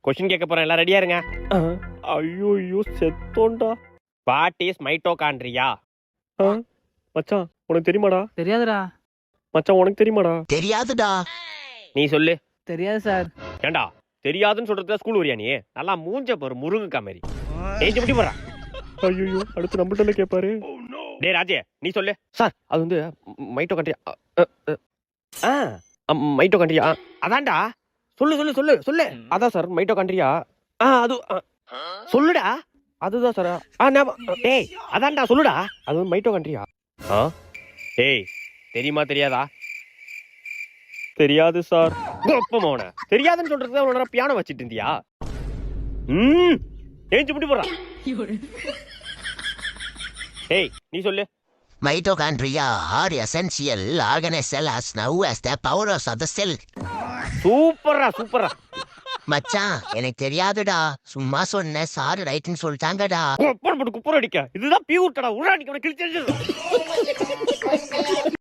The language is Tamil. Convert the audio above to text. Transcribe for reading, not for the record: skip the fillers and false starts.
கொஸ்டின் கேட்க போறேன், எல்லாம் ரெடியா இருங்க. ஐயோ ஐயோ செத்தோண்டா. What is mitochondria? மச்சான் உனக்கு தெரியுமாடா? தெரியாதுடா. மச்சான் உனக்கு தெரியுமாடா? தெரியாதுடா. நீ சொல்லு. தெரியாது சார். ஏண்டா தெரியாதுன்னு சொல்றதுக்கு ஸ்கூல் வரியா நீ? நல்லா மூஞ்ச பாரு, முருங்கக்கா மாதிரி ஏஞ்சி முடி போறா. ஐயோ அடுத்து நம்மள்ட்ட கேட்பாரு. டே ராஜே நீ சொல்லு. சார் அது வந்து மைட்டோகாண்ட்ரியா. மைட்டோகாண்ட்ரியா அதான்டா. சொல்லு சொல்லு சொல்லு சொல்லு. அதான் சார் மைட்டோகாண்ட்ரியா. அது சொல்லுடா. அதுதான் சார். டேய் அதான்டா சொல்லுடா. அது மைட்டோகாண்ட்ரியா. டேய் தெரியுமா தெரியாதா? தெரியாது சார். கோப்பமோன தெரியாதுன்னு சொல்றதுக்கு உன்னோட பியானோ வச்சிட்டு இருந்தியா? ஏஞ்சி முடி போறா. டேய் நீ சொல்லு. Mitochondria are essential organelle cell as now as the powers of the cell. சூப்பரா சூப்பரா. மச்சான் எனக்கு தெரியாதுடா. சும்மா சொன்ன சார் ரைட்னு சொல்லிட்டாங்கடா. குப்பர் போட்டு குப்பர் அடிக்க. இதுதான் பியூட்டடா. உடனே கிழிச்சு